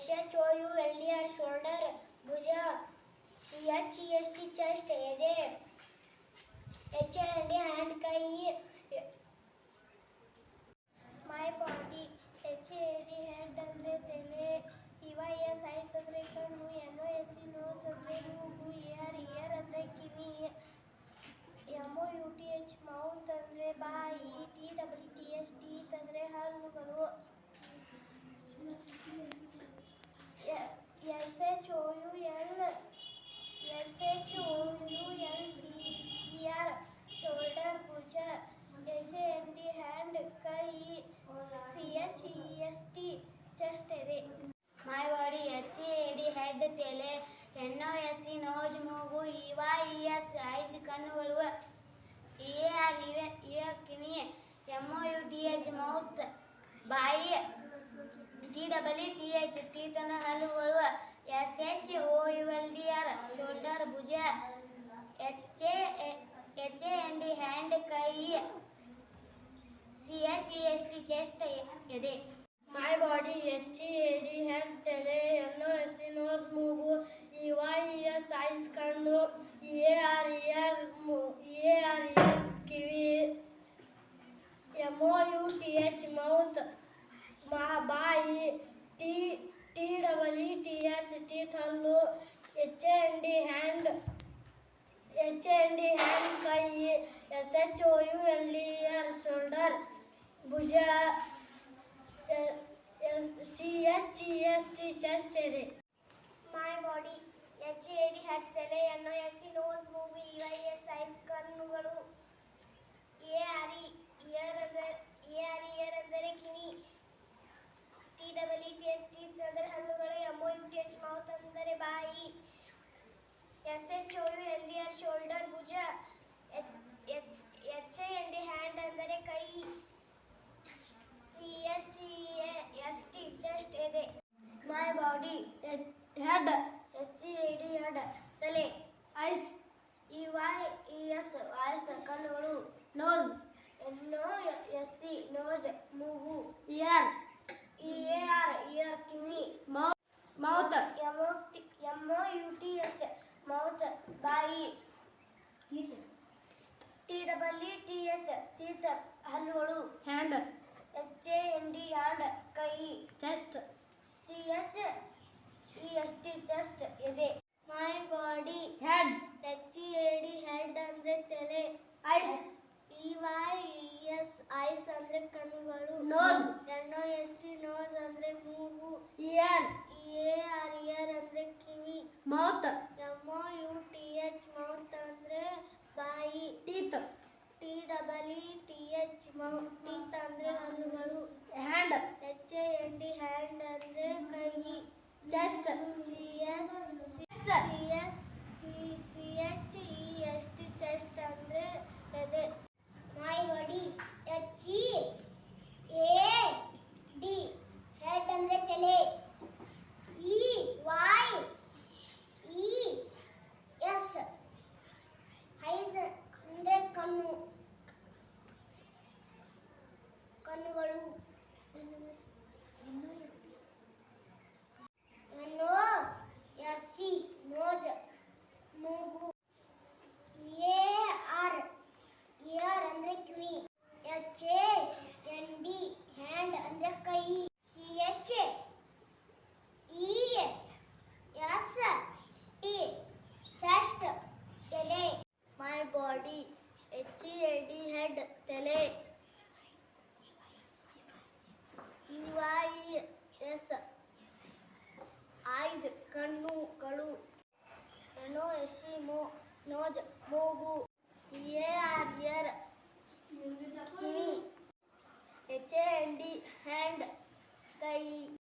SHOULDER shoulder, ಭುಜ. CHEST chest, ಎದೆ. HAND hand, ಕೈ. My body, HAD head ಅಂದ್ರೆ ತಲೆ. EYES eyes ಅಂದ್ರೆ ಕಣ್ಣು. NOSE nose ಅಂದ್ರೆ ಮೂಗು. ear ಅಂದ್ರೆ ಕಿವಿ. MOUTH mouth ಅಂದ್ರೆ ಬಾಯಿ. TEETH teeth ಅಂದ್ರೆ ಹಲ್ಲುಗಳು. SHOULDER shoulder, ಭುಜ. HAND hand, ಕೈ. CHEST chest, ಎದೆ. My body, HAD head ತಲೆ. NOSE nose ಮೂಗು. EYES eyes ಕಣ್ಣುಗಳು. ear ಕಿವಿ. MOUTH mouth ಬಾಯಿ. TEETH teeth ಅಂದ್ರೆ ಹಲ್ಲುಗಳು. SHOULDER shoulder, ಭುಜ. HAND hand, ಕೈ. CHEST chest, ಎದೆ. My body, HAD head ತಲೆ. NOSE nose ಮೂಗು. EYES eyes ಕಣ್ಣು. ear ಕಿವಿ. MOUTH mouth ಬಾಯಿ. TEETH teeth ಹಲ್ಲು. HAND hand ಕೈ. SHOULDER shoulder, ಭುಜ. CHEST chest, ಎದೆ. My body, HAD head ತಲೆ. NOSE nose ಮೂಗು. EYES eyes ಕಣ್ಣುಗಳು. ear ಅಂದರೆ ಕಿವಿ. TEETH teeth ಅಂದರೆ ಹಲ್ಲುಗಳು. MOUTH mouth ಅಂದರೆ ಬಾಯಿ. SHOULDER shoulder, ಭುಜ. HAND hand ಅಂದರೆ ಕೈ. CHEST chest, ಎದೆ. My body, head HAD head ತಲೆ. eyes EYES eyes ಕಣ್ಣುಗಳು. nose NOSE nose ಮೂಗು. ear ಕಿವಿ. mouth MOUTH mouth ಬಾಯಿ. TEETH teeth ಹಲ್ಲುಗಳು. hand HAND hand, ಕೈ. chest CHEST chest, ಎದೆ. My body, head HAD head ಅಂದ್ರೆ ತಲೆ. eyes EYES eyes ಅಂದ್ರೆ ಕಣ್ಣುಗಳು. nose NOSE nose ಅಂದ್ರೆ ಮೂಗು. ear ಅಂದ್ರೆ ಕಿವಿ. mouth MOUTH mouth ಅಂದ್ರೆ ಬಾಯಿ. teeth teeth ಅಂದ್ರೆ ಹಲ್ಲುಗಳು. hand hand ಅಂದ್ರೆ ಕೈ. chest CHEST chest ಅಂದ್ರೆ ಎದೆ. My body, HAD head ಅಂದ್ರೆ ತಲೆ. EYES eyes ಅಂದ್ರೆ ಕಣ್ಣುಗಳು. NOSE nose ಮೂಗು. ear ಅಂದ್ರೆ ಕಿವಿ. HAND hand ಅಂದ್ರೆ ಕೈ. CHEST chest, ಎಲೆ. My body, HAD head ತಲೆ. EYES eyes ಕಣ್ಣುಗಳು. NOSE nose ಮೂಗು. ear ಕಿವಿ. HAND hand, ಕೈ.